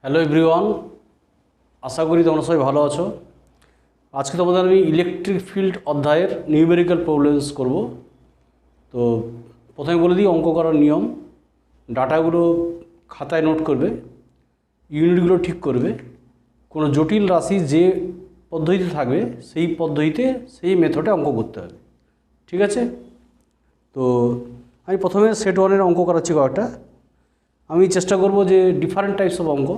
Hello everyone, আশা করি তোমরা সবাই ভালো আছো। আজকে তোমাদের আমি ইলেকট্রিক ফিল্ড অধ্যায়ের নিউমেরিক্যাল প্রবলেমস করব। তো প্রথমে বলে দিই অঙ্ক করার নিয়ম। ডাটাগুলো খাতায় নোট করবে, ইউনিটগুলো ঠিক করবে, কোনো জটিল রাশি যে পদ্ধতিতে থাকবে সেই পদ্ধতিতে সেই মেথডে অঙ্ক করতে হবে, ঠিক আছে? তো আমি প্রথমে সেট ওয়ানের অঙ্ক করাচ্ছি কয়েকটা। আমি চেষ্টা করব যে ডিফারেন্ট টাইপস অফ অঙ্ক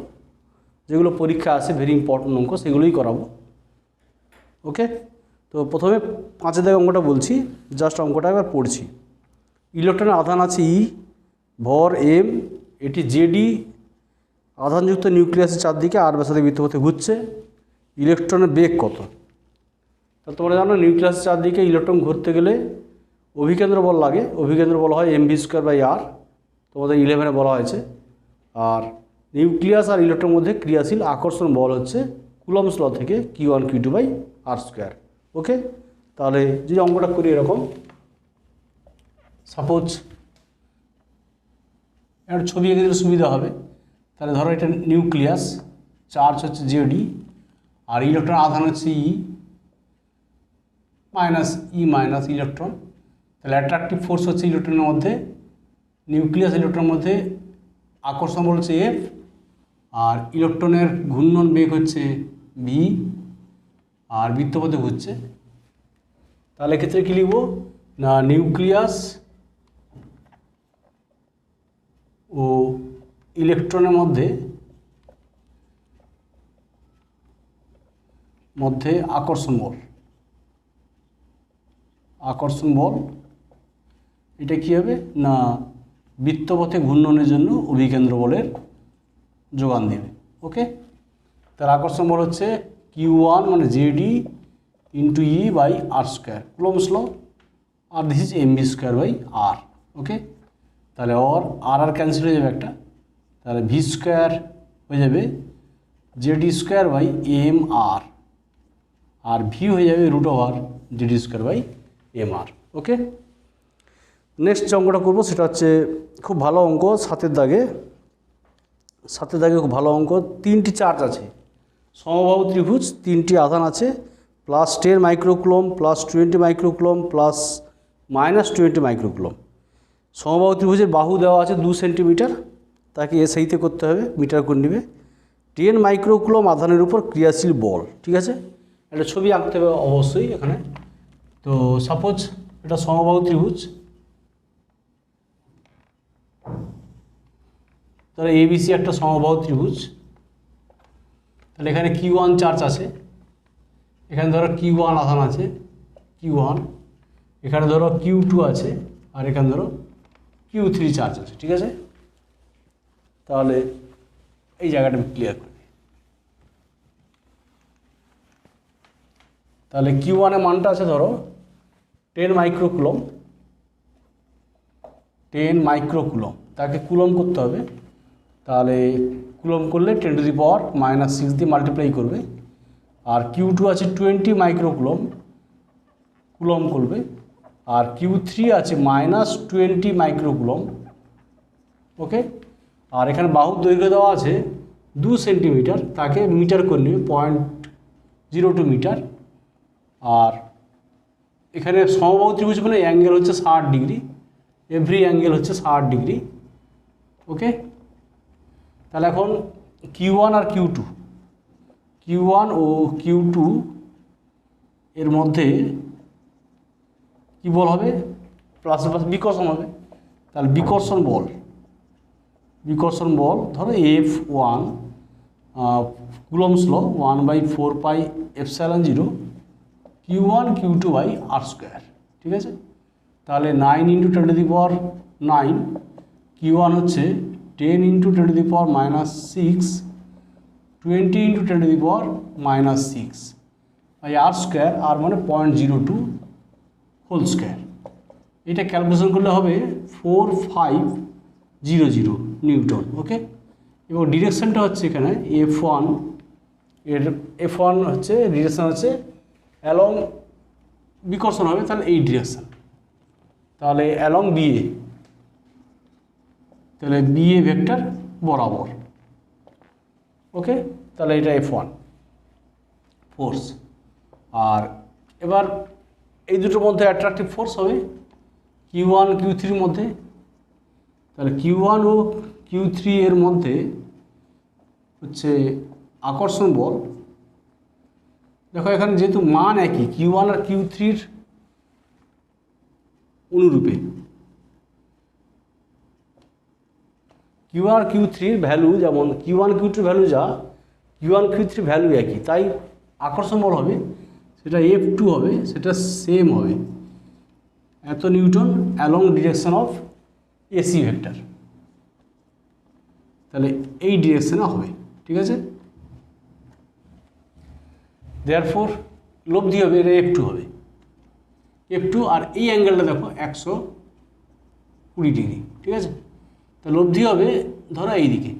যেগুলো পরীক্ষা আসে, ভেরি ইম্পর্টেন্ট অঙ্ক, সেগুলোই করাবো। ওকে, তো প্রথমে 5 দাগের অঙ্কটা বলছি, জাস্ট অঙ্কটা একবার পড়ছি। ইলেকট্রনের আধান আছে ই, ভর এম, এটি জেডি আধানযুক্ত নিউক্লিয়াসের চারদিকে আর ব্যাসার্ধে বৃত্তপথে ঘুরছে। ইলেকট্রনের বেগ কত? তা তোমরা জানো নিউক্লিয়াসের চারদিকে ইলেকট্রন ঘুরতে গেলে অভিকেন্দ্র বল লাগে। অভিকেন্দ্র বল হয় mv²/r, তোমাদের 11-এ বলা হয়েছে। আর নিউক্লিয়াস আর ইলেকট্রনের মধ্যে ক্রিয়াশীল আকর্ষণ বল হচ্ছে কুলম্বস ল থেকে Q1 Q2/r²। ওকে, তাহলে যদি অঙ্কটা করি এরকম, সাপোজ একটা ছবি এঁকে দিলে সুবিধা হবে। তাহলে ধরো এটা নিউক্লিয়াস, চার্জ হচ্ছে জেডি, আর ইলেকট্রন আধান হচ্ছে ই মাইনাস ইলেকট্রন। তাহলে অ্যাট্রাকটিভ ফোর্স হচ্ছে ইলেকট্রনের মধ্যে, নিউক্লিয়াস ইলেকট্রনের মধ্যে আকর্ষণ বল হচ্ছে এফ, আর ইলেকট্রনের ঘূর্ণন বেগ হচ্ছে ভি, আর বৃত্তপথে ঘুরছে। তাহলে এক্ষেত্রে কী লিখব না, নিউক্লিয়াস ও ইলেকট্রনের মধ্যে আকর্ষণ বল এটা কী হবে না, বৃত্তপথে ঘূর্ণনের জন্য অভিকেন্দ্র বলের যোগান দেবে। ওকে, তার আকর্ষণ বল হচ্ছে Q1 মানে জেডি ইন্টু E/r², কুলম্বস ল, আর দিস ইজ mv²/r। ওকে, তাহলে আর ক্যান্সেল হয়ে যাবে একটা, তাহলে v² হয়ে যাবে ZD²/mr, আর ভি হয়ে যাবে √ZD²/mr। ওকে, নেক্সট যে অঙ্কটা করবো সেটা হচ্ছে খুব ভালো অঙ্ক, 7 দাগে খুব ভালো অঙ্ক। 3টি চার্জ আছে, সমবাহু ত্রিভুজ, 3টি আধান আছে, +10 মাইক্রোকুলম, +20 মাইক্রোকুলম, +-20 মাইক্রোকুলম। সমবাহু ত্রিভুজের বাহু দেওয়া আছে 2 সেন্টিমিটার, তাকে এসআইতে করতে হবে, মিটার করে নেবে। 10 মাইক্রোকুলম আধানের উপর ক্রিয়াশীল বল, ঠিক আছে? একটা ছবি আঁকতে হবে অবশ্যই এখানে। তো সাপোজ এটা সমবাহু ত্রিভুজ, তাহলে এবিসি একটা সমবাহু ত্রিভুজ। তাহলে এখানে Q1 চার্জ আছে, এখানে ধরো Q1 আধান আছে Q1, এখানে ধরো Q2 আছে, আর এখানে ধরো Q3 চার্জ আছে, ঠিক আছে? তাহলে এই জায়গাটা আমি ক্লিয়ার করি। তাহলে Q1 এর মানটা আছে ধরো 10 মাইক্রোকুলম, তাকে কুলম করতে হবে। তাহলে কুলম করলে 10⁻⁻6 দিয়ে মাল্টিপ্লাই করবে। আর Q2 আছে 20 মাইক্রোকুলম, কুলম করবে। আর Q3 আছে -20 মাইক্রোকুলম। ওকে, আর এখানে বাহুর দৈর্ঘ্য দেওয়া আছে 2 সেন্টিমিটার, তাকে মিটার করে নেবে 0.02 মিটার। আর এখানে সমবাহু ত্রিভুজ মানে অ্যাঙ্গেল হচ্ছে 60 ডিগ্রি, এভরি অ্যাঙ্গেল হচ্ছে 60 ডিগ্রি। ওকে, তাহলে এখন Q1 আর Q1 ও Q2 এর মধ্যে কী বল হবে, প্লাস বিকর্ষণ হবে। তাহলে বিকর্ষণ বল ধরো F1 Coulomb's law 1/4πε0 Q1 Q2/r², ঠিক আছে? তাহলে 9 × 10⁹, Q1 হচ্ছে 10 × 10⁻⁻6, 20 × 10⁻⁻6/r², আর মানে 0.02 হোল স্কোয়ার। এটা ক্যালকুলেশন করলে হবে 4500 নিউটন। ওকে, এবং ডিরেকশানটা হচ্ছে এখানে F1 হচ্ছে ডিরেকশান হচ্ছে অ্যালং, বিকর্ষণ হবে, তাহলে এই ডিরেকশান, তাহলে অ্যালং BA, তাহলে BA ভেক্টর বরাবর। ওকে, তাহলে এটা F1 ফোর্স। আর এবার এই দুটোর মধ্যে অ্যাট্রাকটিভ ফোর্স হবে Q1 Q3 মধ্যে। তাহলে Q1 ও Q3 এর মধ্যে হচ্ছে আকর্ষণ বল। দেখো এখানে যেহেতু মান একই, Q1 আর Q3 অনুরূপে, Q1 আর Q3 ভ্যালু যেমন Q1 Q2 ভ্যালু যা, Q1 Q3 ভ্যালু একই, তাই আকর্ষণ বল হবে সেটা F2 হবে, সেটা সেম হবে এত Newton along direction of AC vector. তাহলে এই ডিরেকশনে হবে, ঠিক আছে। দেয়ারফোর লব্ধি হবে এটা F2 হবে, F2। আর এই অ্যাঙ্গেলটা দেখো 120 ডিগ্রি, ঠিক আছে। তা লব্ধি হবে ধরো এইদিকে,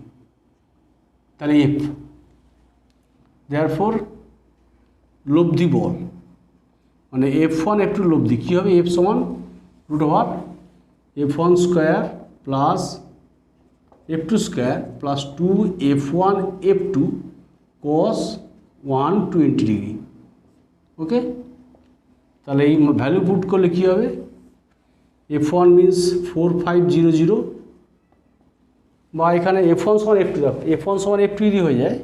তাহলে F। দেয়ারফোর লব্ধি বল মানে F1 F2 লব্ধি কী হবে, F সমান √ F1 square plus F2 square plus 2F1 F2 cos 120 degree. Okay, তাহলে এই ভ্যালু পুট করলে কী হবে, F1 মিনস 4500, বা এখানে F1 সমান F2 দেখো, F1 সমান F2 যদি হয়ে যায়,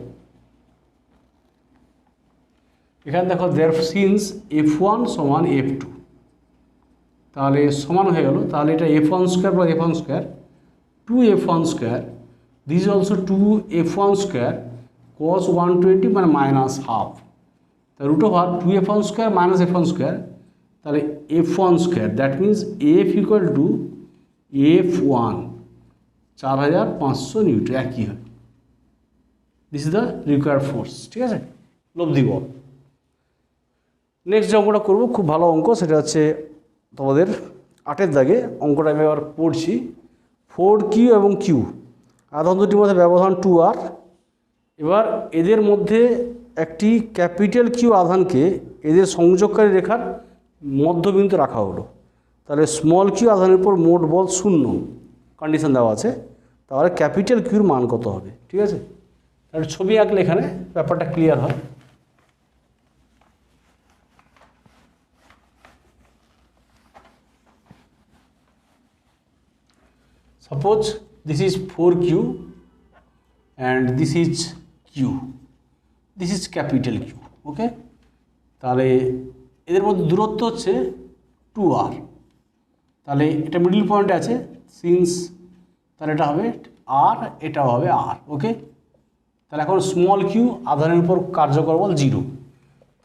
এখানে দেখো সিন্স F1 সমান F2, তাহলে সমান হয়ে গেল। তাহলে এটা F1 square plus F1 square 2F1 square, this also 2F1 square cos 120 মানে -12, তা √2F1 square minus F1 square, তাহলে F1 square, that means F equal to F1 4500 Newton, একই হবে। This is the required force, ঠিক আছে, লব্ধি বল। Next যে অঙ্কটা করবো খুব ভালো অঙ্ক, সেটা হচ্ছে তোমাদের 8 দাগে অঙ্কটা আমি এবার পড়ছি। 4Q এবং Q আধান দুটির মধ্যে ব্যবধান 2R। এবার এদের মধ্যে একটি ক্যাপিটাল Q আধানকে এদের সংযোগকারী রেখার মধ্যবিন্দুতে রাখা হলো। তাহলে স্মল Q আধানের উপর মোট বল 0 কন্ডিশন দেওয়া আছে, তাহলে ক্যাপিটাল Qর মান কত হবে, ঠিক আছে। তাহলে ছবি আঁকলে এখানে ব্যাপারটা ক্লিয়ার হয়। Suppose this is 4Q and this is Q, this is capital Q, ওকে। তাহলে এদের মধ্যে দূরত্ব হচ্ছে 2R, তাহলে এটা মিডল পয়েন্টে আছে সিন্স, তাহলে এটা হবে R, এটাও হবে R, ওকে। তাহলে এখন স্মল Q আধানের উপর কার্যকর বল 0।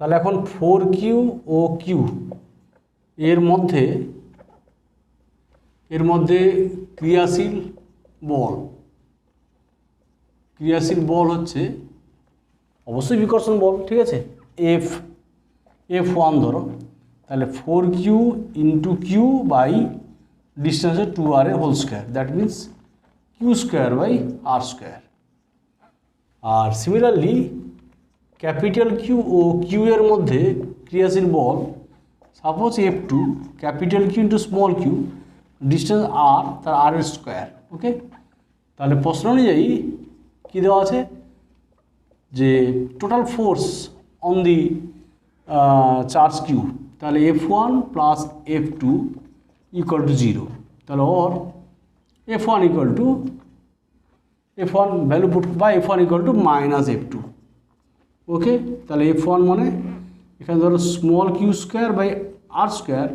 তাহলে এখন 4Q ও Q এর মধ্যে ক্রিয়াশীল বল হচ্ছে অবশ্যই বিকর্ষণ বল, ঠিক আছে, F1 ধরো। তাহলে 4Q into Q by distance 2R এর whole square, that means Q square by R square. আর সিমিলারলি ক্যাপিটাল Q ও Q এর মধ্যে ক্রিয়াশীল বল suppose F2, capital Q into small Q, distance R, তার R এর স্কোয়ার, ওকে। তাহলে প্রশ্ন অনুযায়ী কী দেওয়া আছে যে total force on the charge Q, তাহলে F1 plus F2 equal to 0। তাহলে ওর F1 equal to F1 value put বা F1 ইকুয়াল টু -F2, ওকে। তাহলে F1 মানে এখানে ধরো small Q square by R square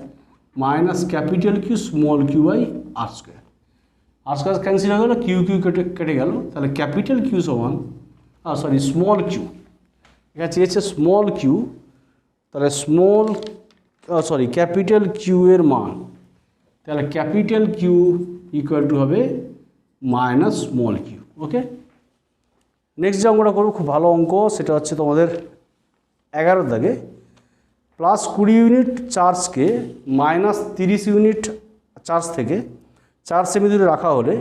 minus capital Q small Q by R square. R square cancel হয়ে গেলো, Q কেটে গেল, তাহলে ক্যাপিটাল Q সমান স্মল Q, এখানে চেয়েছে স্মল Q, তাহলে ক্যাপিটাল Q এর মান, তাহলে ক্যাপিটাল Q ইকুয়াল টু হবে minus small Q, okay. Next যে অঙ্কটা করবো খুব ভালো অঙ্ক, সেটা হচ্ছে তোমাদের 11 দাগে +20 ইউনিট চার্জকে -30 ইউনিট চার্জ থেকে 4 সেমি দূরে রাখা হলে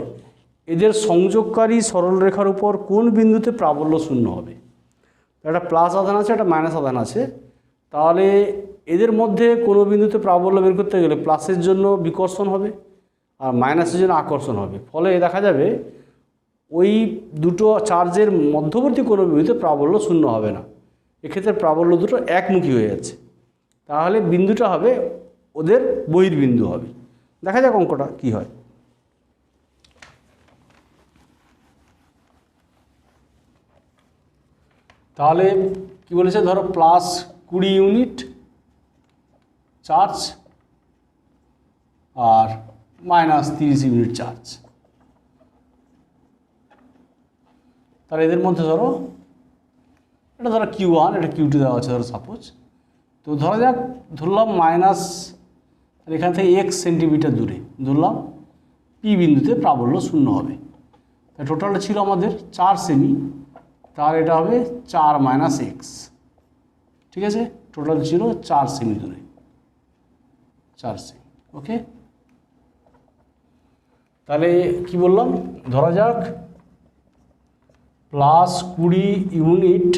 এদের সংযোগকারী সরলরেখার উপর কোন বিন্দুতে প্রাবল্য শূন্য হবে। একটা প্লাস আধান আছে, একটা মাইনাস আধান আছে, তাহলে এদের মধ্যে কোনো বিন্দুতে প্রাবল্য বের করতে গেলে প্লাসের জন্য বিকর্ষণ হবে আর মাইনাসের জন্য আকর্ষণ হবে। ফলে দেখা যাবে ওই দুটো চার্জের মধ্যবর্তী কোনো বিন্দুতে প্রাবল্য শূন্য হবে না, এক্ষেত্রে প্রাবল্য দুটো একমুখী হয়ে যাচ্ছে, তাহলে বিন্দুটা হবে ওদের বহির্বিন্দু হবে। দেখা যাক অঙ্কটা কি হয়। তাহলে কি বলেছে, ধরো +20 ইউনিট চার্জ আর -30 ইউনিট চার্জ। তাহলে এদের মধ্যে ধরো এটা ধরো Q1, এটা Q2 দেওয়া আছে ধরো সাপোজ। তো ধরা যাক, ধরলাম এখান থেকে x সেন্টিমিটার দূরে ধরলাম P বিন্দুতে প্রাবল্য শূন্য হবে। তাই টোটালটা ছিল আমাদের 4 সেমি, তার এটা হবে 4 - x, ঠিক আছে। টোটাল ছিল 4 সেমি দূরে, 4 সেমি, ওকে। তাহলে কি বললাম, ধরা যাক +20 ইউনিট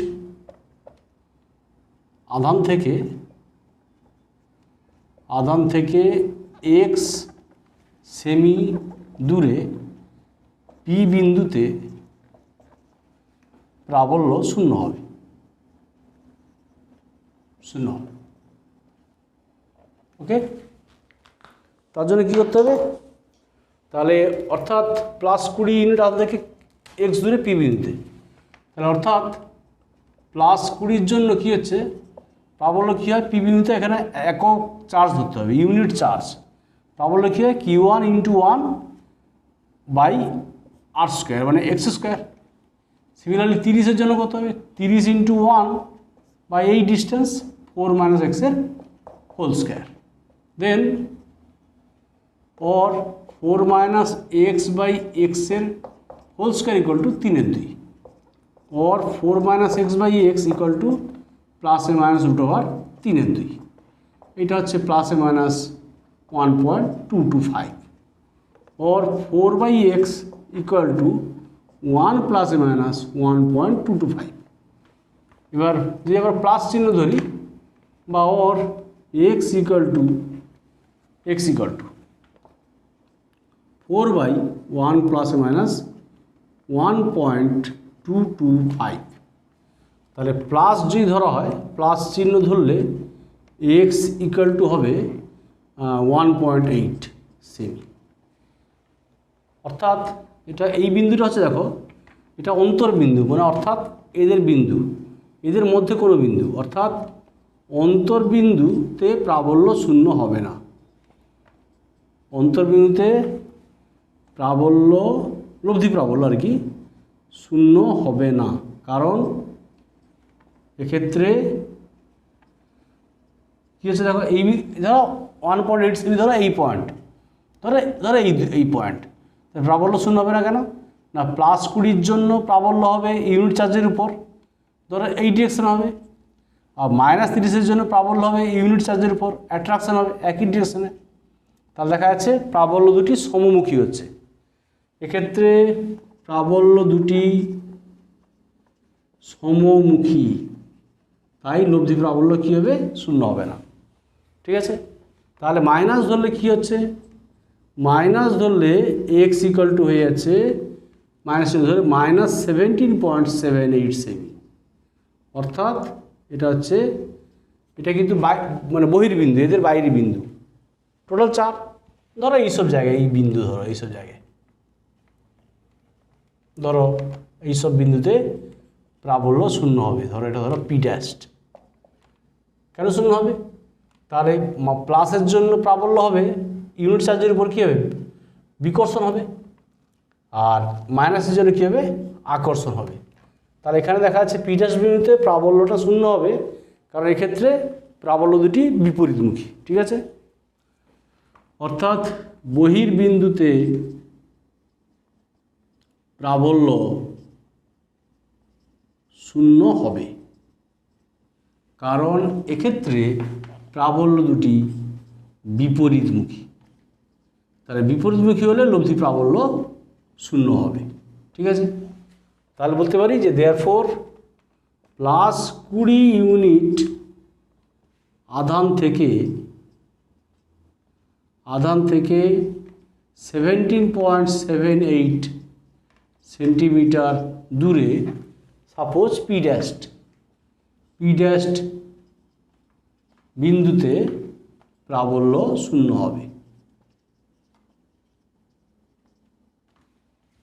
আধান থেকে x সেমি দূরে P বিন্দুতে প্রাবল্য শূন্য হবে, ওকে। তার জন্য কী করতে হবে, তাহলে অর্থাৎ +20 ইউনিট আধান থেকে x দূরে P বিন্দুতে, তাহলে অর্থাৎ +20 জন্য কী হচ্ছে, প্রাবল্য কী হয়, P বিন্দুতে এখানে একক চার্জ ধরতে হবে, ইউনিট চার্জ। প্রাবল্য কী হয়, Q1 × 1/r² মানে x²। সিমিলারলি 30-এর জন্য কত হবে, 30 × 1 এই distance 4 - x²। Then or 4 - x/x² = 3/2, or 4 - x/x = ±√3/2। এটা হচ্ছে ±1.225, or 4/x = 1 ±1.225। এবার যদি আমরা প্লাস চিহ্ন ধরি বা or x = 4/1 ±1.225। তাহলে প্লাস যদি ধরা হয়, প্লাস চিহ্ন ধরলে x = হবে 1.8 সেমি। অর্থাৎ এটা এই বিন্দুটা হচ্ছে, দেখো এটা অন্তর্বিন্দু, মানে অর্থাৎ এদের বিন্দু, এদের মধ্যে কোনো বিন্দু, অর্থাৎ অন্তর্বিন্দুতে প্রাবল্য শূন্য হবে না। অন্তর্বিন্দুতে প্রাবল্য, লব্ধি প্রাবল্য আর কি, শূন্য হবে না, কারণ এক্ষেত্রে কী হচ্ছে, দেখো এই ধরো 1.8 সেমি, ধরো এই পয়েন্ট, ধরো এই পয়েন্ট, প্রাবল্য শূন্য হবে না কেন না, +20 জন্য প্রাবল্য হবে ইউনিট চার্জের উপর, ধরো এই ডিরেকশন হবে, আর -30-এর জন্য প্রাবল্য হবে ইউনিট চার্জের উপর, অ্যাট্রাকশন হবে একই ডিরেকশনে। তাহলে দেখা যাচ্ছে প্রাবল্য দুটি সমমুখী হচ্ছে, এক্ষেত্রে প্রাবল্য দুটি সমমুখী, তাই লব্ধি প্রাবল্য কী হবে, শূন্য হবে না, ঠিক আছে। তাহলে মাইনাস ধরলে কী হচ্ছে, মাইনাস ধরলে x = হয়ে যাচ্ছে ধরে -17.78 সেমি। অর্থাৎ এটা হচ্ছে, এটা কিন্তু মানে বহির্বিন্দু, এদের বাইরের বিন্দু, টোটাল 4। ধরো এইসব জায়গায়, এই বিন্দু ধরো এইসব জায়গায়, ধরো এইসব বিন্দুতে প্রাবল্য শূন্য হবে। ধরো এটা ধরো P', কেন শূন্য হবে, তাহলে প্লাসের জন্য প্রাবল্য হবে ইউনিট চার্জের উপর কী হবে, বিকর্ষণ হবে, আর মাইনাসের জন্য কী হবে, আকর্ষণ হবে। তাহলে এখানে দেখা যাচ্ছে P' বিন্দুতে প্রাবল্যটা শূন্য হবে, কারণ এক্ষেত্রে প্রাবল্য দুটি বিপরীতমুখী, ঠিক আছে। অর্থাৎ বহির্বিন্দুতে প্রাবল্য শূন্য হবে, কারণ এক্ষেত্রে প্রাবল্য দুটি বিপরীতমুখী। তাহলে বিপরীতমুখী হলে লব্ধি প্রাবল্য শূন্য হবে, ঠিক আছে। তাহলে বলতে পারি যে দেয়ারফর +20 ইউনিট আধান থেকে 17.78 সেন্টিমিটার দূরে সাপোজ পি ড্যাশড বিন্দুতে প্রাবল্য শূন্য হবে।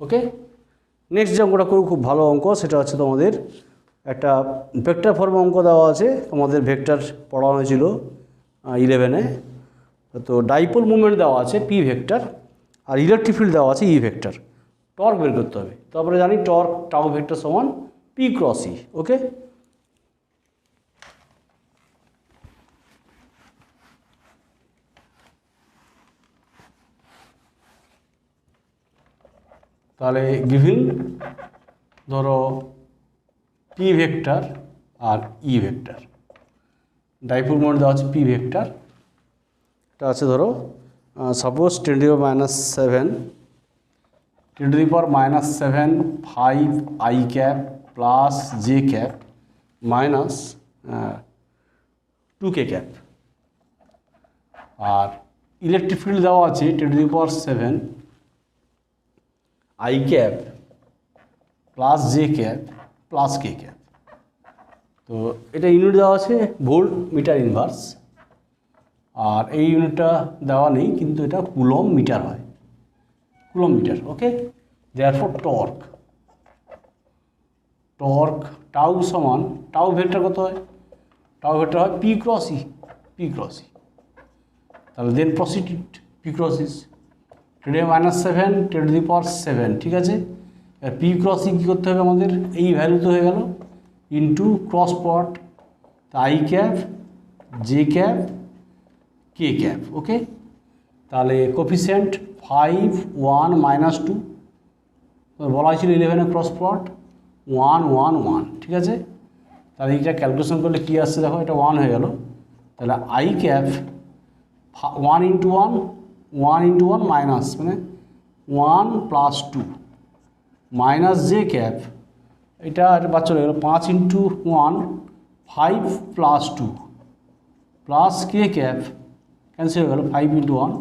ওকে, নেক্সট যে অঙ্কটা করব খুব ভালো অঙ্ক, সেটা হচ্ছে তোমাদের একটা ভেক্টর ফর্মে অঙ্ক দেওয়া আছে, তোমাদের ভেক্টর পড়ানো হয়েছিল 11-এ। তো ডাইপোল মুভমেন্ট দেওয়া আছে পি ভেক্টর, আর ইলেকট্রিক ফিল্ড দেওয়া আছে ই ভেক্টর। টর্ক বের করতে হবে, তারপরে জানি টর্ক টাউ ভেক্টর সমান পি ক্রস ই। ওকে, তাহলে গিভিন ধরো পি ভেক্টর আর ই ভেক্টর, ডাইপোল মোমেন্ট দেওয়া আছে পি ভেক্টর, এটা আছে ধরো suppose 10⁻⁷ 10⁻⁷ 5 i cap plus J cap minus 2k cap. আর ইলেকট্রিক ফিল্ড দেওয়া আছে 10⁻⁷ i cap plus J cap plus K cap. তো এটা ইউনিট দেওয়া আছে ভোল্ট মিটার ইনভার্স, আর এই ইউনিটটা দেওয়া নেই, কিন্তু এটা কুলম মিটার হয়, কুলম মিটার। ওকে, দেয়ারফর টর্ক টাউ সমান, টাউ ভেক্টর কত হয়, টাউ ভেক্টর হয় পি ক্রস ই, তাহলে দেন প্রসিড পি ক্রস ইস 10⁻⁷ 10⁻⁷, ঠিক আছে। আর পি ক্রস ই কী করতে হবে আমাদের, এই ভ্যালু তো হয়ে গেল into cross product, I cap J cap K cap. Okay, তাহলে কোফিসিয়েন্ট 5 1 -2, বলা হয়েছিল 11-এ ক্রস প্রোডাক্ট 1 1 1, ঠিক আছে। তাহলে এইটা ক্যালকুলেশন করলে কী আসছে দেখো, এটা 1 হয়ে গেল। তাহলে আই ক্যাপ 1 × 1 মাইনাস, মানে 1 + 2 মাইনাস জে ক্যাপ, এটা বাদ চলে গেল 5 × 1 5 + 2 প্লাস কে ক্যাপ ক্যান্সেল হয়ে গেল 5 × 1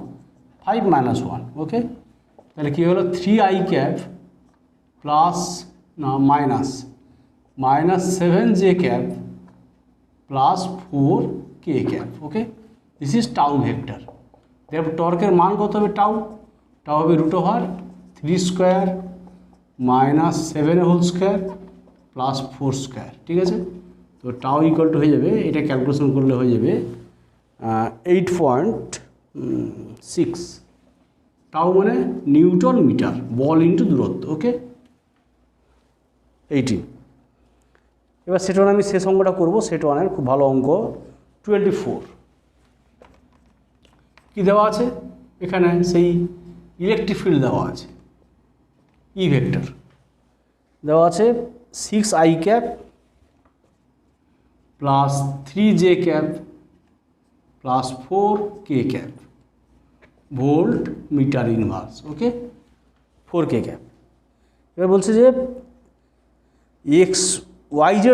5 - 1। ওকে, তাহলে কী হলো 3i ক্যাপ প্লাস না minus 7j cap plus 4k cap. Okay, this is tau vector. দেখো টর্কের মান কত হবে, টাউ হবে √3² মাইনাস 7² প্লাস 4², ঠিক আছে। তো টাউ ইকুয়াল টু হয়ে যাবে, এটা ক্যালকুলেশন করলে হয়ে যাবে 8.6। টাউ মানে নিউটন মিটার, বল ইন্টু দূরত্ব। ওকে, 18। এবার সেট ওয়ান আমি শেষ অঙ্কটা করবো, সেট ওয়ানের খুব ভালো অঙ্ক 24। কী দেওয়া আছে এখানে, সেই ইলেকট্রিক ফিল্ড দেওয়া আছে, ই ভেক্টর দেওয়া আছে 6i cap plus 3j cap plus 4k cap volt metre inverse. Okay, 4k cap. এবার বলছে যে YZ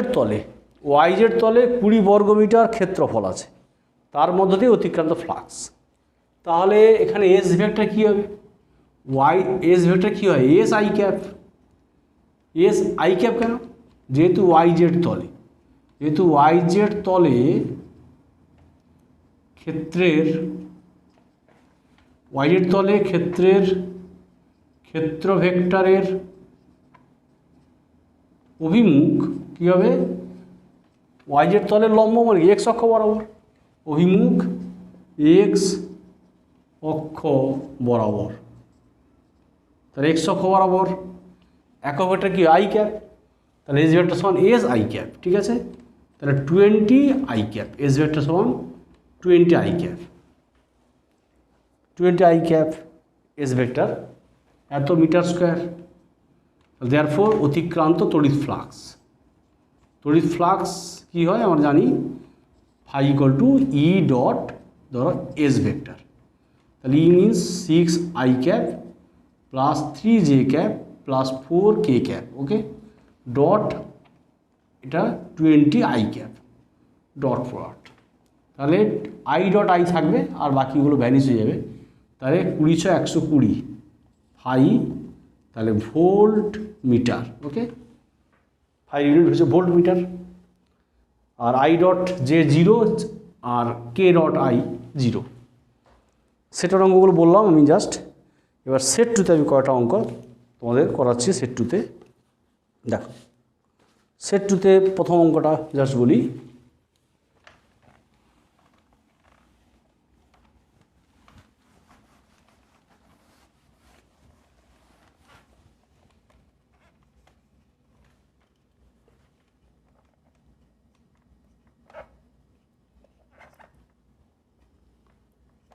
তলে 20 বর্গমিটার ক্ষেত্রফল আছে, তার মধ্য দিয়ে অতিক্রান্ত ফ্লাক্স। তাহলে এখানে এস ভেক্টর কী হবে, এস ভেক্টর কী হয়, এস আই ক্যাপ কেন, যেহেতু YZ তলে ক্ষেত্র ভেক্টরের অভিমুখ কী হবে, YZ তলের লম্ব মানে এক্স অক্ষ বরাবর, অভিমুখ এক্স অক্ষ বরাবর, তাহলে এক্স অক্ষ বরাবর একক ভেক্টর কি আই ক্যাপ, তাহলে এস ভেক্টর সমান এস আই ক্যাপ, ঠিক আছে। তাহলে 20i ক্যাপ, এস ভেক্টর সমান 20i ক্যাপ, এস ভেক্টর এত মিটার স্কোয়ার। দেয়ারফোর অতিক্রান্ত তড়িৎ ফ্লাক্স কী হয় আমরা জানি, phi equal to E dot ধরো এস ভেক্টর, তাহলে E means 6i cap plus 3j cap plus 4k cap. Okay, dot এটা 20i ক্যাপ ডট প্রোডাক্ট, তাহলে আই ডট আই থাকবে আর বাকিগুলো ভ্যানিশ হয়ে যাবে। তাহলে 20 × 120 ফাই, তাহলে ভোল্ট মিটার। ওকে, 5 ইউনিট হচ্ছে ভোল্ট মিটার। আর আই ডট জে 0 আর কে ডট আই 0। সেটার অঙ্কগুলো বললাম আমি জাস্ট। এবার সেট টুতে আমি কয়টা অঙ্ক তোমাদের করাচ্ছি সেট টুতে। দেখো সেট টুতে প্রথম অঙ্কটা জাস্ট বলি।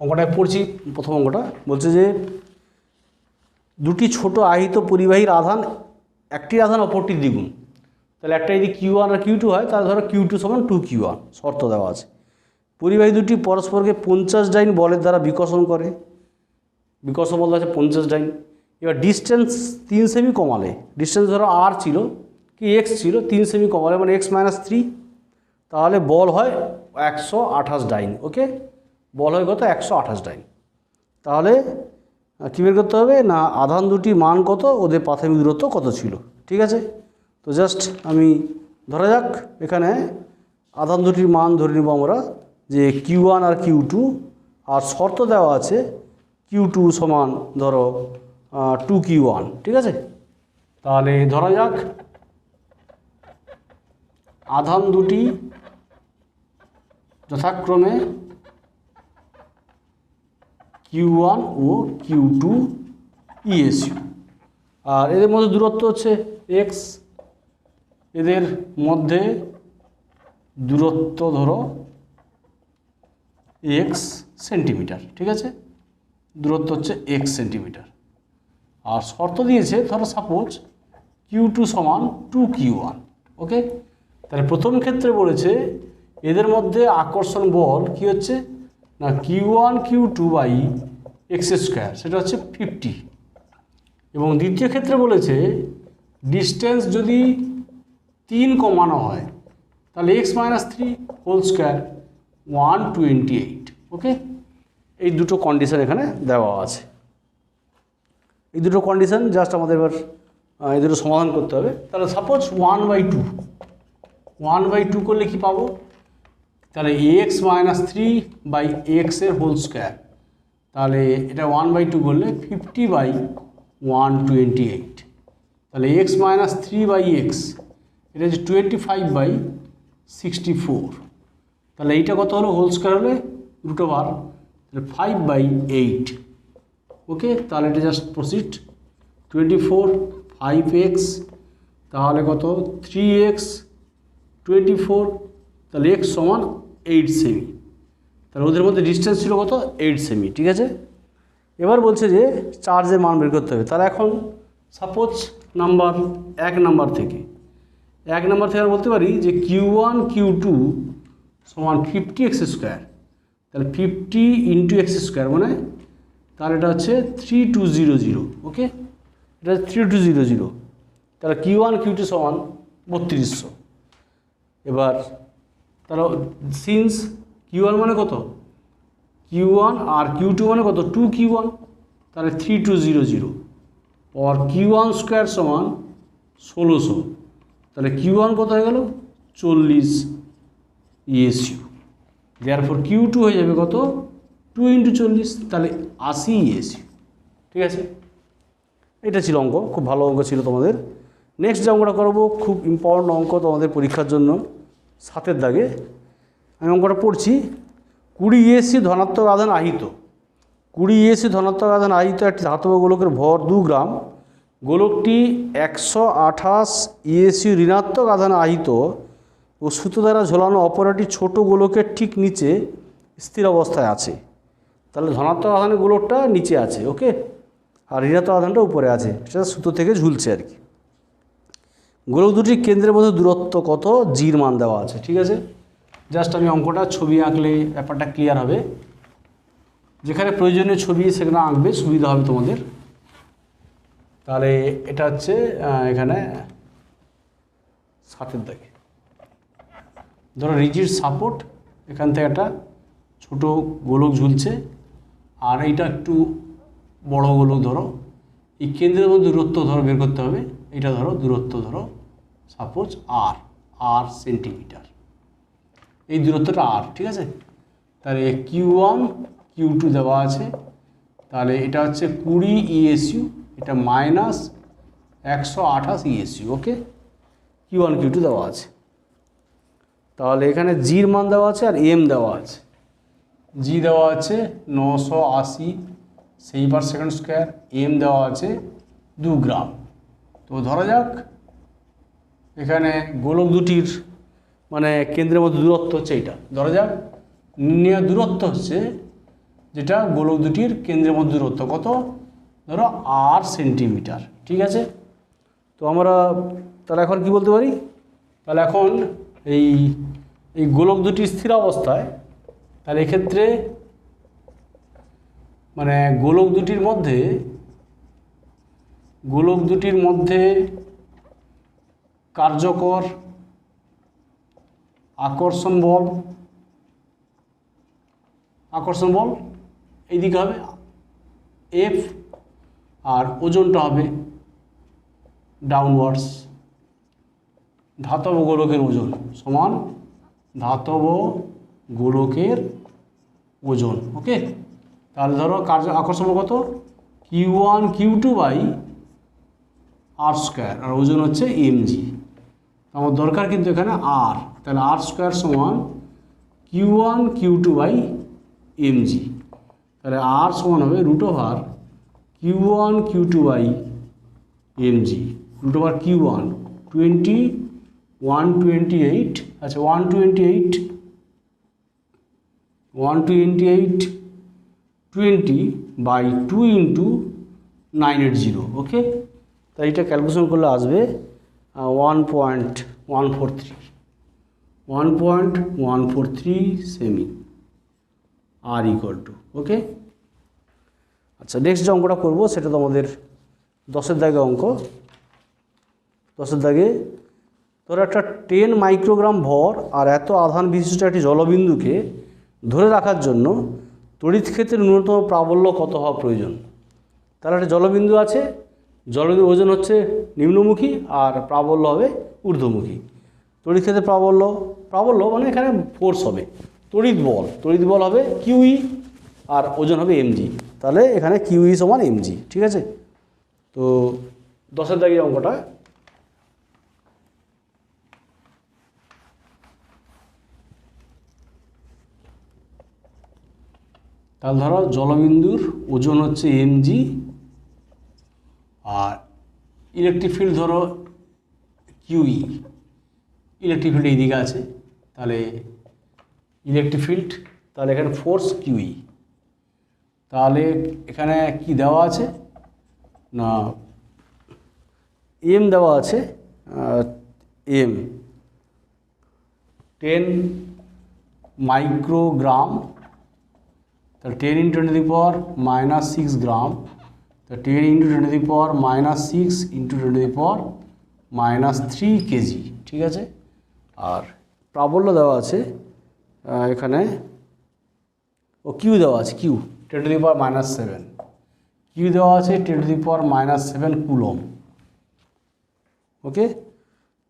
অঙ্কটায় পড়ছি। প্রথম অঙ্কটা বলছে যে দুটি ছোট আহিত পরিবাহীর আধান, একটির আধান অপরটির দ্বিগুণ। তাহলে একটা যদি Q1 আর Q2 হয় তাহলে ধরো Q2 সমান 2Q1 শর্ত দেওয়া আছে। পরিবাহী দুটি পরস্পরকে 50 ডাইন বলের দ্বারা বিকর্ষণ করে। বিকর্ষণ বলতে আছে 50 ডাইন। এবার ডিস্টেন্স 3 সেমি কমালে, ডিস্টেন্স ধরো R ছিল কি X ছিল, 3 সেমি কমালে মানে X - 3, তাহলে বল হয় 128 ডাইন। ওকে, বল হয় কত 128 ডাইন। তাহলে কী বের করতে হবে না আধান দুটির মান কত, ওদের প্রাথমিক দূরত্ব কত ছিল। ঠিক আছে, তো জাস্ট আমি ধরা যাক এখানে আধান দুটির মান ধরে নেব আমরা যে Q1 আর Q2, আর শর্ত দেওয়া আছে Q2 সমান ধরো 2Q1। ঠিক আছে, তাহলে ধরা যাক আধান দুটি যথাক্রমে Q1 ও Q2 ESU, আর এদের মধ্যে দূরত্ব হচ্ছে X। এদের মধ্যে দূরত্ব ধরো X সেন্টিমিটার। ঠিক আছে, দূরত্ব হচ্ছে X সেন্টিমিটার। আর শর্ত দিয়েছে ধরো সাপোজ Q2 সমান 2Q1। ওকে, তাহলে প্রথম ক্ষেত্রে বলেছে এদের মধ্যে আকর্ষণ বল কি হচ্ছে না Q1 Q2 by X square, সেটা হচ্ছে 50। এবং দ্বিতীয় ক্ষেত্রে বলেছে ডিস্টেন্স যদি 3 কমানো হয় তাহলে X - 3 হোল স্কোয়ার 128। ওকে, এই দুটো কন্ডিশন এখানে দেওয়া আছে। এই দুটো কন্ডিশন জাস্ট আমাদের এবার এই দুটো সমাধান করতে হবে। তাহলে সাপোজ 1/2 করলে কি পাবো, তাহলে X - 3 বাই X এর হোল স্কোয়ার, তাহলে এটা 1/2 করলে 50/128। তাহলে X - 3 বাই X এটা হচ্ছে 25/64। তাহলে এইটা কত হলো হোল স্কোয়ার হলে √, তাহলে 5/8। ওকে, তাহলে এটা জাস্ট প্রসিড 24 5x, তাহলে কত 3x 24, তাহলে x সমান 8 সেমি। তাহলে ওদের মধ্যে ডিস্টেন্স ছিল কত 8 সেমি। ঠিক আছে, এবার বলছে যে চার্জের মান বের করতে হবে। তাহলে এখন সাপোজ এক নাম্বার থেকে আমরা বলতে পারি যে Q1 Q2 সমান 50x স্কোয়ার। তাহলে 50 × x স্কোয়ার মানে তাহলে এটা হচ্ছে 3200। ওকে, এটা 3200। তাহলে Q1 Q2 সমান 3200। এবার তাহলে সিন্স Q1 মানে কত Q1 আর Q2 মানে কত 2Q1, তাহলে 3200 और Q1 স্কোয়ার সমান 1600। তাহলে Q1 কত হয়ে গেল 40 ESU। দেয়ারফর Q2 হয়ে যাবে কত 2 × 40, তাহলে 80 ESU। ঠিক আছে, এটা ছিল অঙ্ক, খুব ভালো অঙ্ক ছিল তোমাদের। নেক্সট যে অঙ্কটা করবো খুব ইম্পর্টেন্ট অঙ্ক তোমাদের পরীক্ষার জন্য, 7 দাগে আমি অঙ্কটা পড়ছি। 20 ESU ধনাত্মক আধান আহিত, 20 ESU ধনাত্মক আধান আহিত একটি ধাতব গোলকের ভর 2 গ্রাম। গোলকটি 128 ESU ঋণাত্মক আধান আহিত ও সুতো দ্বারা ঝোলানো অপর একটি ছোটো গোলকের ঠিক নিচে স্থির অবস্থায় আছে। তাহলে ধনাত্মক আধানের গোলকটা নিচে আছে। ওকে, আর ঋণাত্মক আধানটা উপরে আছে, সেটা সুতো থেকে ঝুলছে আর কি। গোলক দুটির কেন্দ্রের মধ্যে দূরত্ব কত, জির মান দেওয়া আছে। ঠিক আছে, জাস্ট আমি অঙ্কটা ছবি আঁকলে ব্যাপারটা ক্লিয়ার হবে। যেখানে প্রয়োজনীয় ছবি সেখানে আঁকবে, সুবিধা হবে তোমাদের। তাহলে এটা হচ্ছে এখানে 7 দাগে ধরো রিজিড সাপোর্ট, এখান থেকে একটা ছোটো গোলক ঝুলছে আর এইটা একটু বড় গোলক। ধরো এই কেন্দ্রের মধ্যে দূরত্ব ধরো বের করতে হবে এটা ধরো দূরত্ব, ধরো সাপোজ আর সেন্টিমিটার, এই দূরত্বটা আর, ঠিক আছে। তাহলে Q1 Q2 দেওয়া আছে, তাহলে এটা হচ্ছে 20 ESU, এটা মাইনাস 128 ESU, ওকে। Q1 Q2 দেওয়া আছে, তাহলে এখানে জির মান দেওয়া আছে আর এম দেওয়া আছে। জি দেওয়া আছে 980 সেমি/সেকেন্ড স্কোয়ার, এম দেওয়া আছে 2 গ্রাম। তো ধরা যাক এখানে গোলক দুটির মানে কেন্দ্রের মধ্যে দূরত্ব হচ্ছে এইটা, ধরা যাক নির্ণয় দূরত্ব হচ্ছে যেটা গোলক দুটির কেন্দ্রের মধ্যে দূরত্ব কত, ধরো 8 সেন্টিমিটার, ঠিক আছে। তো আমরা তাহলে এখন কি বলতে পারি, তাহলে এখন এই গোলক দুটি স্থির অবস্থায়, তাহলে এক্ষেত্রে মানে গোলক দুটির মধ্যে কার্যকর আকর্ষণ বল এইদিকে হবে এফ, আর ওজনটা হবে ডাউনওয়ার্ডস। ধাতব গোলকের ওজন সমান ধাতব গোলকের ওজন, ওকে। তাহলে ধরো আকর্ষণ বল কত, Q1 Q2 by R square, আর ওজন হচ্ছে mg। আমার দরকার কিন্তু এখানে আর, তাহলে আর স্কোয়ার সমান Q1 Q2 বাই mg, তাহলে আর সমান হবে √over Q1 Q2 by mg, √over Q1 128, আচ্ছা 128 20 বাই 2 ইন্টু 980, ওকে। তাই এটা ক্যালকুলেশন করলে আসবে 1.143 সেমি, আর ইকুয়াল টু, ওকে। আচ্ছা নেক্সট যে অঙ্কটা করবো সেটা তো আমাদের 10-এর দাগে অঙ্ক। 10-এর দাগে ধরো একটা 10 মাইক্রোগ্রাম ভর আর এত আধান বিশিষ্ট একটি জলবিন্দুকে ধরে রাখার জন্য তড়িৎ ক্ষেত্রের ন্যূনতম প্রাবল্য কত হওয়া প্রয়োজন। তাহলে একটা জলবিন্দু আছে, জলবিন্দুর ওজন হচ্ছে নিম্নমুখী আর প্রাবল্য হবে ঊর্ধ্বমুখী। তড়িৎ ক্ষেত্রের প্রাবল্য মানে এখানে ফোর্স হবে, তড়িৎ বল হবে QE আর ওজন হবে mg, তাহলে এখানে QE সমান mg, ঠিক আছে। তো 10-এর দাগে অঙ্কটা, তাহলে ধরো জলবিন্দুর ওজন হচ্ছে mg আর ইলেকট্রিক ফিল্ড ধরো QE, ইলেকট্রিক ফিল্ড এইদিকে আছে, তাহলে ইলেকট্রিক ফিল্ড, তাহলে এখানে ফোর্স QE, তাহলে এখানে কি দেওয়া আছে না এম দেওয়া আছে, এম 10 মাইক্রোগ্রাম, তাহলে 10 × 10⁻⁻6 গ্রাম, তো 10 × 10⁻⁻6 × 10⁻³ কেজি, ঠিক আছে। আর প্রাবল্য দেওয়া আছে এখানে, কিউ দেওয়া আছে, কিউ 10⁻⁻7, কিউ দেওয়া আছে 10⁻⁻7 কুলম, ওকে।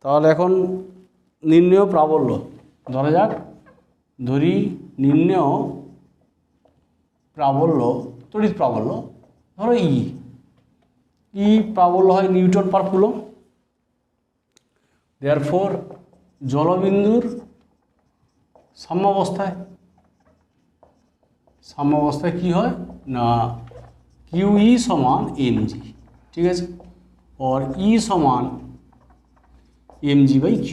তাহলে এখন নির্ণেয় প্রাবল্য, ধরা যাক নির্ণেয় প্রাবল্য, তড়িৎ প্রাবল্য ধরো ই প্রাবল্য হয় নিউটন পার কুলম। দেয়ারফর জলবিন্দুর সাম্যাবস্থায় কি হয় না QE সমান mg, ঠিক আছে, और E সমান mg/q।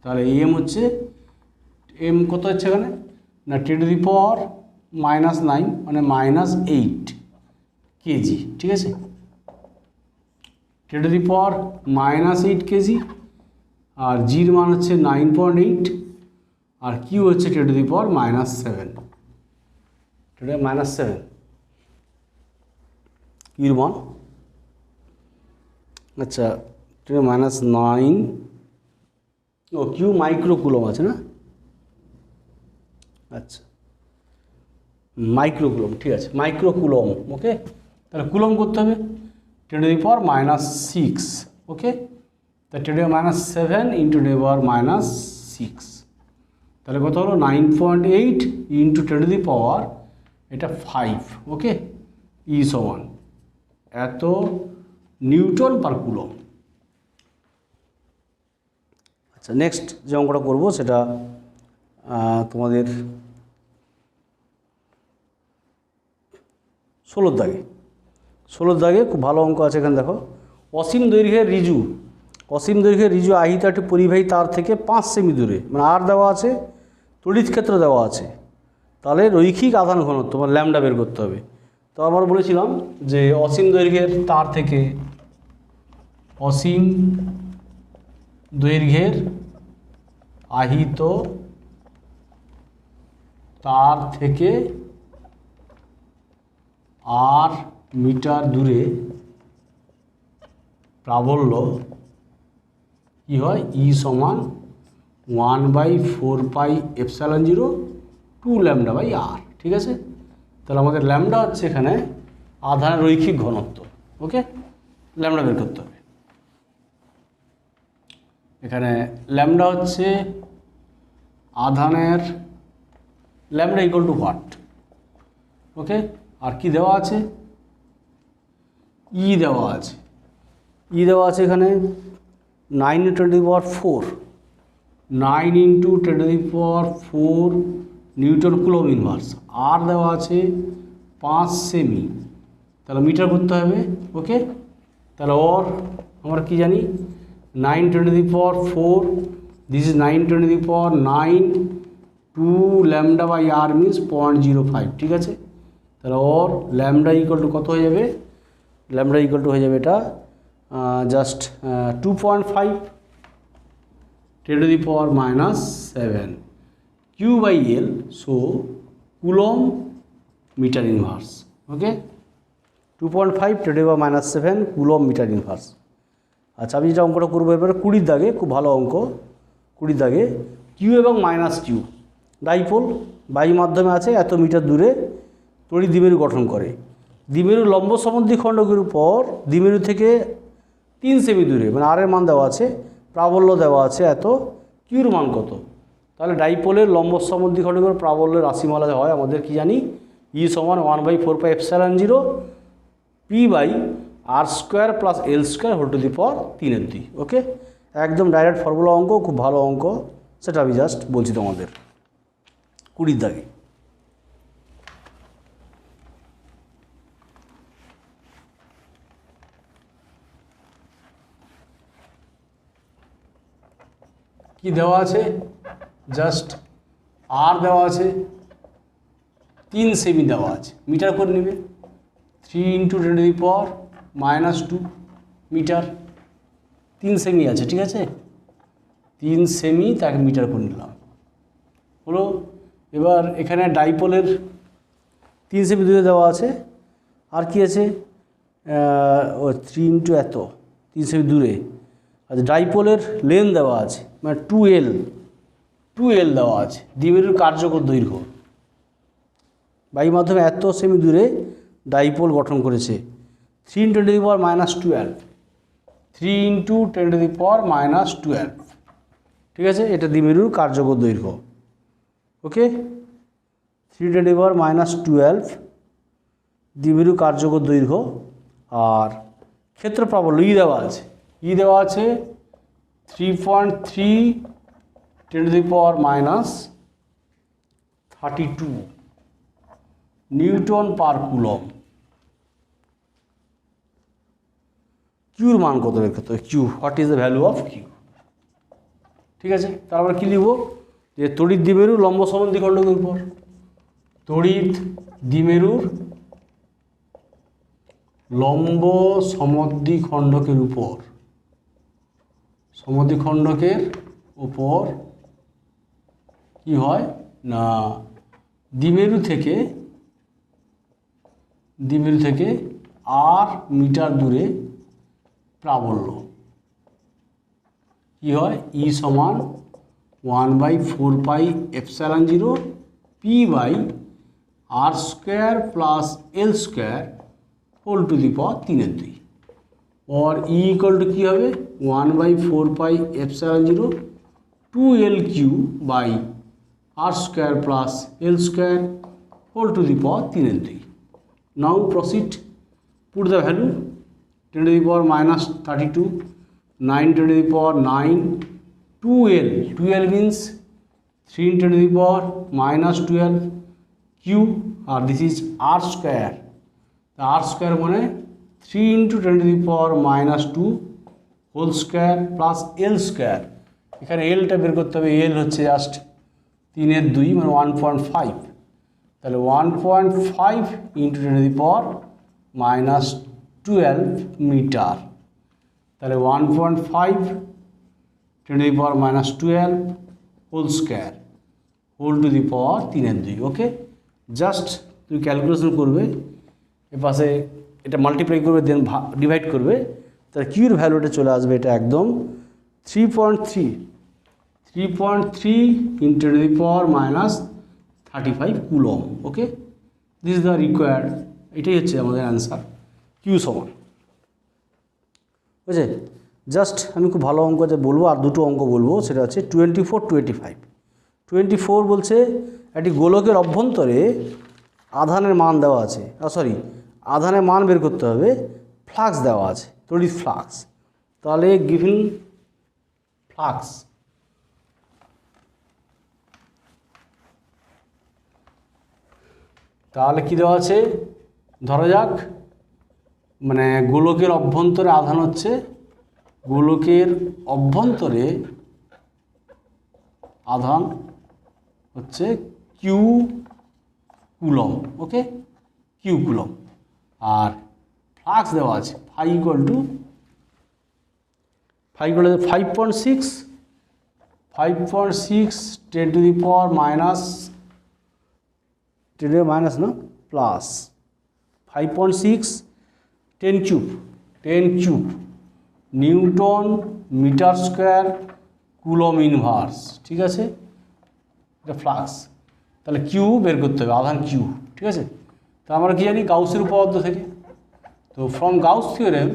তাহলে m হচ্ছে m কত হচ্ছে এখানে না 10⁻⁻9 মানে -8 কেজি, ঠিক আছে, 10⁻⁻8 কেজি, আর জির মান হচ্ছে 9.8 আর কিউ হচ্ছে 10⁻⁻7, -7 কিউর মান, আচ্ছা -9, ও কিউ মাইক্রো কুলম আছে না, আচ্ছা মাইক্রো কুলম, ঠিক আছে মাইক্রো কুলম, ওকে। তাহলে কুলম করতে হবে 10⁻⁻6, ওকে, তা 10⁻⁷ ইন্টু 10⁻⁻6, তাহলে কত হলো 9.8 ইন্টু 10⁻, এটা 5, ওকে, ই সমান এত নিউটন পার কুলম। আচ্ছা, নেক্সট যে অঙ্কটা করবো সেটা তোমাদের 16 দাগে। 16 দাগে খুব ভালো অঙ্ক আছে এখানে, দেখো। অসীম দৈর্ঘ্যের রিজু আহিত একটি পরিবাহী তার থেকে 5 সেমি দূরে, মানে আর দেওয়া আছে, তড়িৎ ক্ষেত্র দেওয়া আছে, তাহলে রৈখিক আধান ঘনত্ব মানে ল্যামডা বের করতে হবে। তো আমরা বলেছিলাম যে অসীম দৈর্ঘ্যের আহিত তার থেকে আর মিটার দূরে প্রাবল্য কি হয়, ই সমান 1/4πε0 2 λ/r, ঠিক আছে। তাহলে আমাদের ল্যামডা হচ্ছে এখানে আধানের রৈখিক ঘনত্ব, ওকে, ল্যামডা বের করতে হবে। এখানে ল্যামডা হচ্ছে আধানের ল্যামডা ইকুয়াল টু হোয়াট, ওকে। আর কি দেওয়া আছে, ই দেওয়া আছে এখানে 9×10⁴, 9 × 10⁴ নিউটন কুলম ইনভার্স, আর দেওয়া আছে 5 সেমি, তাহলে মিটার করতে হবে, ওকে। তাহলে ওর আমরা কি জানি, 9 × 10⁴, দিস ইজ 9 × 9, 2 λ/r মিনস 0.05, ঠিক আছে। তাহলে ওর ল্যামডা ইকুয়াল টু কত হয়ে যাবে, ল্যামডা ইকুয়াল টু হয়ে যাবে এটা just 2.5 10⁻⁷ Q/L, so coulomb metre inverse, okay, 2.5 10⁻⁷ coulomb metre inverse. আচ্ছা, আমি যেটা অঙ্কটা করবো এবারে 20 দাগে, খুব ভালো অঙ্ক। 20 দাগে কিউ এবং -q ডাইপোল বায়ু মাধ্যমে আছে, এত মিটার দূরে তড়িৎ দ্বিমেরু গঠন করে। দ্বিমেরু লম্ব সমদ্বিখণ্ডকের উপর দ্বিমেরু থেকে 3 সেমি দূরে, মানে আর এর মান দেওয়া আছে, প্রাবল্য দেওয়া আছে এত, কিউর মান কত। তাহলে ডাইপোলের লম্ব সমদ্বিখণ্ডকের প্রাবল্যের রাশিমালা হয় আমাদের কি জানি, ই সমান 1/4πε0 p/r² + l² 3/2, ওকে। একদম ডাইরেক্ট ফর্মুলা অঙ্ক, খুব ভালো অঙ্ক, সেটা আমি জাস্ট বলছি তোমাদের। 20 দাগে কি দেওয়া আছে, জাস্ট আর দেওয়া আছে 3 সেমি দেওয়া আছে, মিটার করে নেবে, 3 × 10⁻² মিটার, 3 সেমি আছে, ঠিক আছে, 3 সেমি, তাকে মিটার করে নিলাম, হলো। এবার এখানে ডাইপোলের 3 সেমি দূরে দেওয়া আছে, আর কি আছে, 3 × এত 3 সেমি দূরে। আচ্ছা, ডাইপোলের লেন দেওয়া আছে, মানে 2L দেওয়া আছে, দ্বিমেরুর কার্যকর দৈর্ঘ্য, বায়ু মাধ্যমে এত সেমি দূরে ডাইপোল গঠন করেছে, 3 × 10⁻12, 3 × 10⁻12, ঠিক আছে, এটা দ্বিমেরুর কার্যকর দৈর্ঘ্য, ওকে। 3 × 10⁻12 দ্বিমেরু কার্যকর দৈর্ঘ্য। আর ক্ষেত্র প্রাবল্য ই দেওয়া আছে 3.3 × 10⁻32 নিউটন পার কুলম। কিউর মান কত বের করতে হবে, Q, what is the value of Q, ঠিক আছে। তারপরে কী লিখব, যে তড়িৎ দ্বিমেরুর লম্ব সমদ্বিখণ্ডকের উপর, তড়িৎ দ্বিমেরুর লম্ব সমদ্বিখণ্ডকের উপর কি হয় না, দ্বিমেরু থেকে আর মিটার দূরে প্রাবল্য কি হয়, ই সমান 1/4πε0 p/r² + l² 3/2, और ই ইকুয়াল টু কী হবে, 1/4 pi epsilon 0 2L³ by r square plus L square whole to the power 3/3. Now proceed, put the value 10 to the power minus 32, 9 to the power 9, 2L, 2L means 3 into the power minus 12 q, or this is r square. The r square মানে 3 into 10 to the power minus 2 whole square plus L square. এখানে Lটা বের করতে হবে, L হচ্ছে just 3/2 মানে 1.5, তাহলে 1.5 into 10 to the power minus 12 মিটার, তাহলে 1.5 10 to the power minus 12 whole square whole to the power 3/2। Okay, just তুমি ক্যালকুলেশন করবে, এ পাশে এটা মাল্টিপ্লাই করবে, দেন ডিভাইড করবে, তার কিউর ভ্যালুটা চলে আসবে, এটা একদম 3.3 into two the power minus 35 coulomb. Okay, this is the required, এটাই হচ্ছে আমাদের অ্যান্সার, কিউ সমান। বুঝছে? জাস্ট আমি খুব ভালো অঙ্ক যে বলবো, আর দুটো অঙ্ক বলবো, সেটা হচ্ছে 24, 25। 24 বলছে একটি গোলকের অভ্যন্তরে আধানের মান দেওয়া আছে, সরি আধানের মান বের করতে হবে, ফ্লাক্স দেওয়া আছে, তড়িৎ ফ্লাক্স। তাহলে গিভেন ফ্লাক্স, তাহলে কী দেওয়া আছে, ধরা যাক মানে গোলকের অভ্যন্তরে আধান হচ্ছে, গোলকের অভ্যন্তরে আধান হচ্ছে Q coulomb. Okay, Q coulomb, আর ফ্লাক্স দেওয়া আছে phi equal to 5.6 10 to the power minus 10 minus না প্লাস 5.6 10 cube newton metre square coulomb inverse. ঠিক আছে, এটা ফ্লাক্স, তাহলে কিউ বের করতে হবে, আধান কিউ। ঠিক আছে, তা আমরা কি জানি গাউসের উপপাদ্য থেকে, তো ফ্রম গাউস থিওরেম,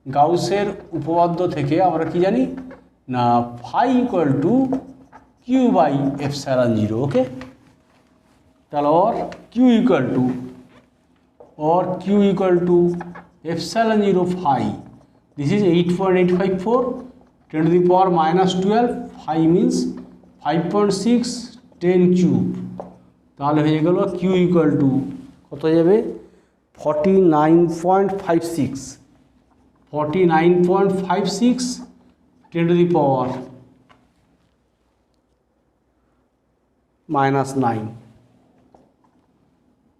গাউসের উপপাদ্য থেকে আমরা কি জানি না phi equal to Q by epsilon 0। Okay, তাহলে Q equal to epsilon 0 phi, this is 8.854 10 to the power minus 12, phi means 5.6 10 cube, তাহলে হয়ে গেল কিউ ইকুয়াল টু কত হয়ে যাবে 49.56 10 to the power minus 9,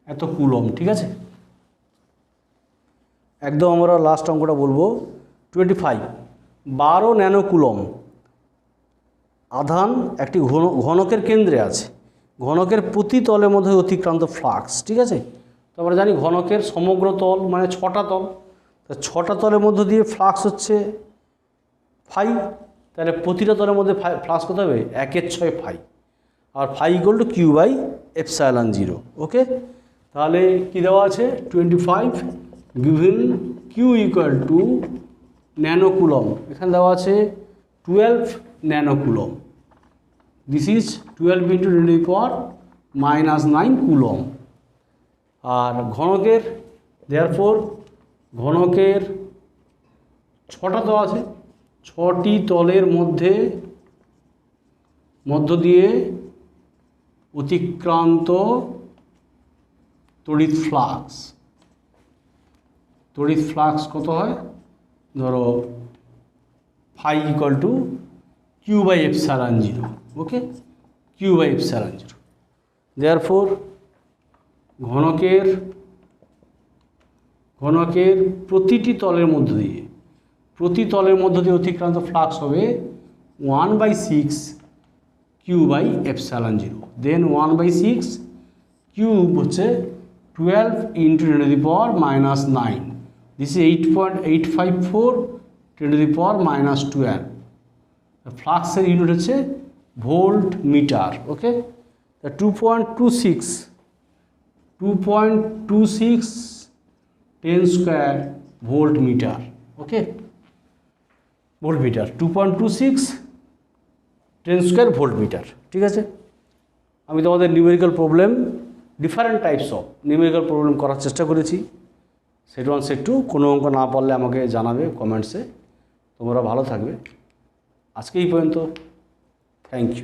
এত কুলম। ঠিক আছে, একদম আমরা লাস্ট অঙ্কটা বলবো 25, 12 ন্যানো কুলম আধান একটি ঘনকের কেন্দ্রে আছে, ঘনকের প্রতি তলের মধ্যে অতিক্রান্ত ফ্লাক্স। ঠিক আছে, তো আমরা জানি ঘনকের সমগ্র তল মানে 6টা তল, তা 6টা তলের মধ্য দিয়ে ফ্লাক্স হচ্ছে ফাই, তাহলে প্রতিটা তলের মধ্যে ফ্লাক্স কত হবে 1/6 ফাই, আর phi equal to Q by epsilon 0। Okay, তাহলে কী দেওয়া আছে 25 given Q equal to nano coulomb, এখানে দেওয়া আছে 12 nano coulomb, this is 12 into 10 to the power minus 9 coulomb. আর ঘনকের দেয়ারফোর ঘনকের 6টা তল আছে, 6টি তলের মধ্য দিয়ে অতিক্রান্ত তড়িৎ ফ্লাক্স কত হয়, ধরো phi equal to Q by epsilon 0। Okay, Q by epsilon 0, therefore ঘনকের প্রতি তলের মধ্য দিয়ে অতিক্রান্ত ফ্লাক্স হবে 1/6 Q by epsilon 0, then 1/6 cube হচ্ছে 12 into 10 to the power minus 9, this is 8.854 10 to the power minus 12, ফ্লাক্সের ইউনিট হচ্ছে volt metre. Okay, 2.26 10 square volt metre. Okay, voltmeter, 2.26 10 square voltmeter. ঠিক আছে, আমি তোমাদের numerical problem, different types of numerical problem করার চেষ্টা করেছি। সেট 1 সেট 2, কোনো অঙ্ক না পারলে আমাকে জানাবে কমেন্টসে। তোমরা ভালো থাকবে। আজকে এই পর্যন্ত, থ্যাংক ইউ।